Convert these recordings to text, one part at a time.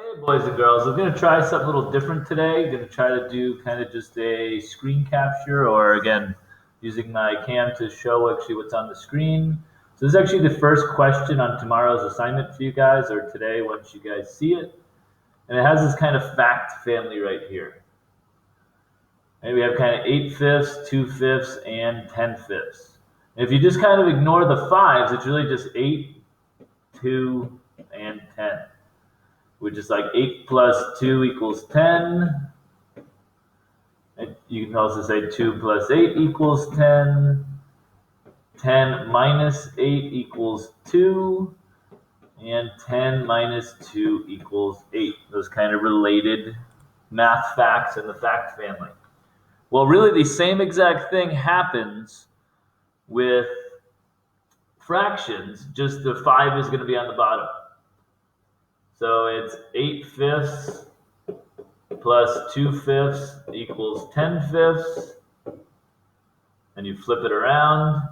Hey boys and girls, I'm going to try something a little different today. I'm going to try to do kind of just a screen capture, or again, using my cam to show actually what's on the screen. So this is actually the first question on tomorrow's assignment for you guys, or today once you guys see it. And it has this kind of fact family right here. And we have kind of 8/5, 2/5, and 10/5. And if you just kind of ignore the fives, it's really just 8, 2, and 10. Which is like 8 plus 2 equals 10. And you can also say 2 plus 8 equals 10. 10 minus 8 equals 2. And 10 minus 2 equals 8. Those kind of related math facts in the fact family. Well, really the same exact thing happens with fractions, just the 5 is going to be on the bottom. So it's 8/5 plus 2/5 equals 10/5. And you flip it around.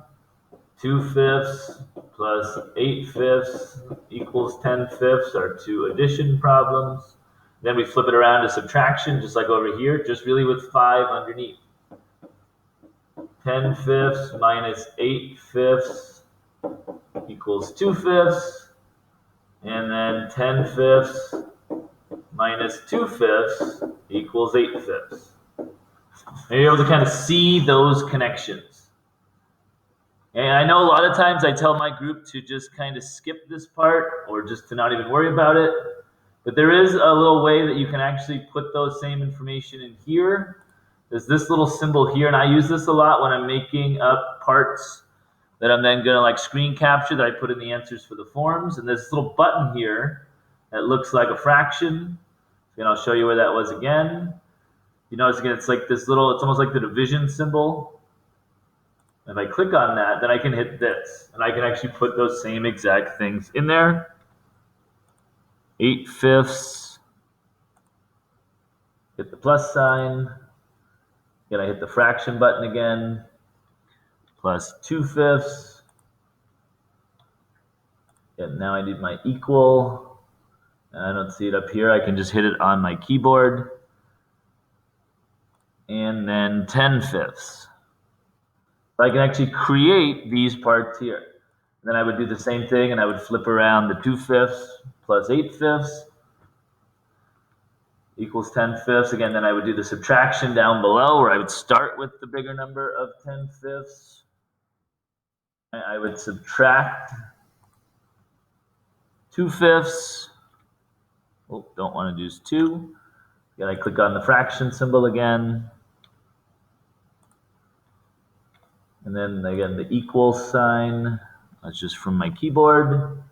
2/5 plus 8/5 equals 10/5 are two addition problems. Then we flip it around to subtraction, just like over here, just really with 5 underneath. 10/5 minus 8/5 equals 2/5. And then 10/5 minus 2/5 equals 8/5. And you're able to kind of see those connections. And I know a lot of times I tell my group to just kind of skip this part or just to not even worry about it. But there is a little way that you can actually put those same information in here. There's this little symbol here, and I use this a lot when I'm making up parts that I'm then going to like screen capture that I put in the answers for the forms. And this little button here that looks like a fraction. And I'll show you where that was again. You notice again, it's like this little, it's almost like the division symbol. If I click on that, then I can hit this. And I can actually put those same exact things in there. 8/5. Hit the plus sign. Then I hit the fraction button again. Plus 2/5. And now I need my equal. I don't see it up here. I can just hit it on my keyboard. And then 10/5. I can actually create these parts here. And then I would do the same thing, and I would flip around the 2/5 plus 8/5 equals 10/5. Again, then I would do the subtraction down below, where I would start with the bigger number of 10/5. I would subtract 2/5. Oh, don't want to use 2. Again, I click on the fraction symbol again. And then again, the equal sign. That's just from my keyboard.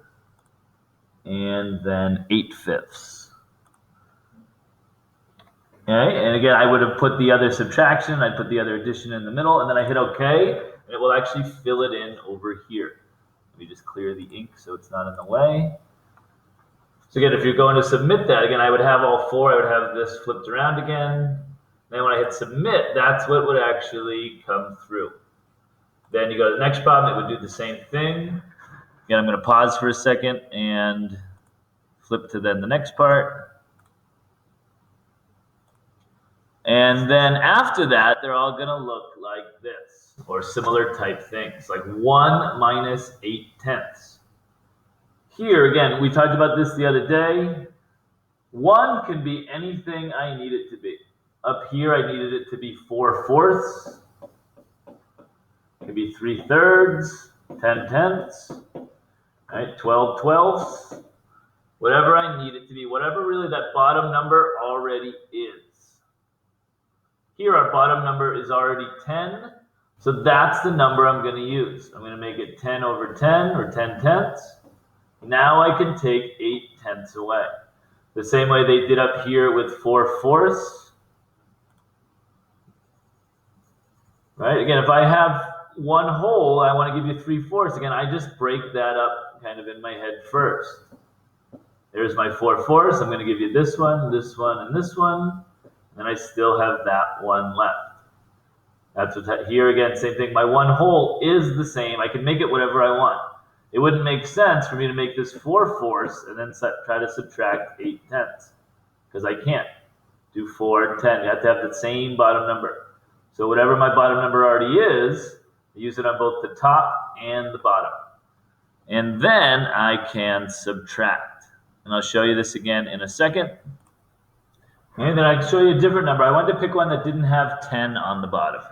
And then 8/5. Okay, and again, I would have put the other subtraction, I'd put the other addition in the middle, and then I hit OK, and it will actually fill it in over here. Let me just clear the ink so it's not in the way. So again, if you're going to submit that, again, I would have all 4. I would have this flipped around again. Then when I hit submit, that's what would actually come through. Then you go to the next problem, it would do the same thing. Again, I'm going to pause for a second and flip to then the next part. And then after that, they're all going to look like this, or similar type things, like 1 minus 8/10. Here, again, we talked about this the other day. 1 can be anything I need it to be. Up here, I needed it to be 4/4. It could be 3/3, 10/10, right? 12/12. Whatever I need it to be, whatever really that bottom number already is. Here, our bottom number is already 10, so that's the number I'm going to use. I'm going to make it 10/10, or 10/10. Now I can take 8/10 away. The same way they did up here with 4/4. Right? Again, if I have 1 whole, I want to give you 3/4. Again, I just break that up kind of in my head first. There's my 4/4. I'm going to give you this one, and this one. And I still have that one left. That's what here again, same thing. My 1 whole is the same. I can make it whatever I want. It wouldn't make sense for me to make this 4/4 and then try to subtract 8/10. because I can't do 4 and 10. You have to have the same bottom number. So whatever my bottom number already is, I use it on both the top and the bottom. And then I can subtract. And I'll show you this again in a second. And then I can show you a different number. I wanted to pick one that didn't have 10 on the bottom.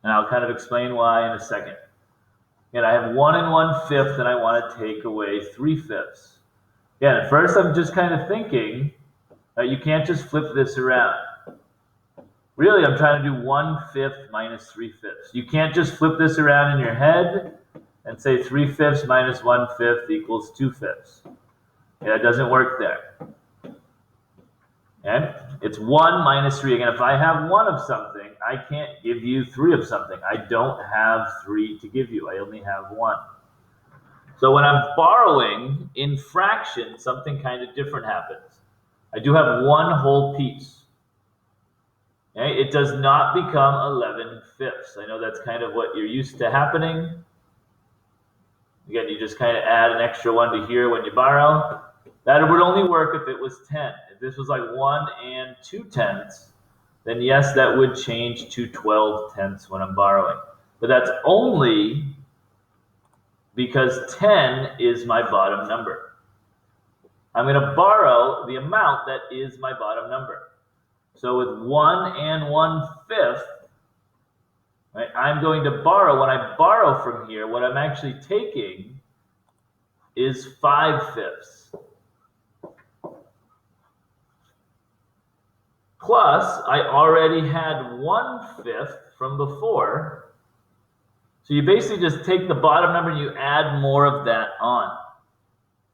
And I'll kind of explain why in a second. And I have 1 1/5, and I want to take away 3/5. Again, at first I'm just kind of thinking that you can't just flip this around. Really, I'm trying to do 1/5 minus 3/5. You can't just flip this around in your head and say 3/5 minus 1/5 equals 2/5. Yeah, it doesn't work there. Okay? It's 1 minus 3. Again, if I have 1 of something, I can't give you 3 of something. I don't have 3 to give you. I only have 1. So when I'm borrowing in fractions, something kind of different happens. I do have 1 whole piece. Okay? It does not become 11/5. I know that's kind of what you're used to happening. Again, you just kind of add an extra 1 to here when you borrow. That would only work if it was 10. If this was like 1 2/10, then yes, that would change to 12/10 when I'm borrowing. But that's only because 10 is my bottom number. I'm going to borrow the amount that is my bottom number. So with 1 1/5, right, I'm going to borrow. When I borrow from here, what I'm actually taking is 5/5. Plus, I already had 1/5 from before. So you basically just take the bottom number and you add more of that on.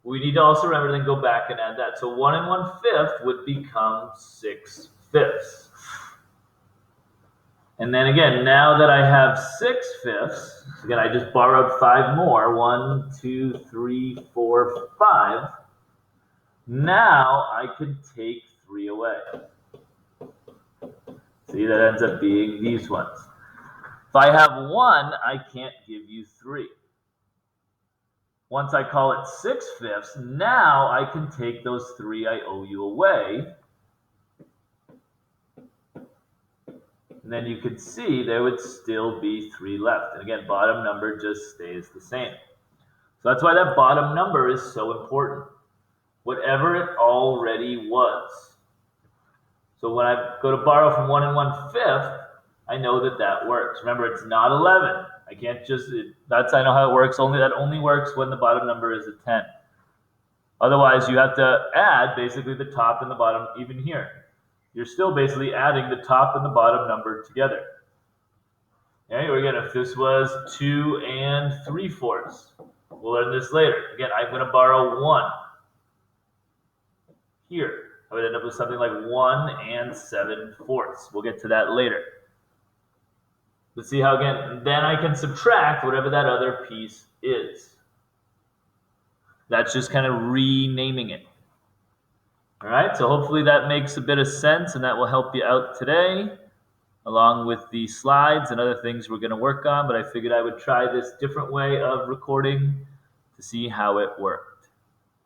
We need to also remember to then go back and add that. So 1 1/5 would become 6/5. And then again, now that I have 6/5, again, I just borrowed 5 more. 1, 2, 3, 4, 5. Now I can take 3 away. See, that ends up being these ones. If I have 1, I can't give you 3. Once I call it 6/5, now I can take those 3 I owe you away. And then you can see there would still be 3 left. And again, bottom number just stays the same. So that's why that bottom number is so important. Whatever it already was. So when I go to borrow from 1 1/5, I know that that works. Remember, it's not 11. I can't just, I know how it works. That only works when the bottom number is a 10. Otherwise, you have to add basically the top and the bottom even here. You're still basically adding the top and the bottom number together. Okay, or again, if this was 2 3/4, we'll learn this later. Again, I'm going to borrow 1 here. I would end up with something like 1 7/4. We'll get to that later. Let's see how, again, then I can subtract whatever that other piece is. That's just kind of renaming it. All right, so hopefully that makes a bit of sense, and that will help you out today, along with the slides and other things we're going to work on. But I figured I would try this different way of recording to see how it works.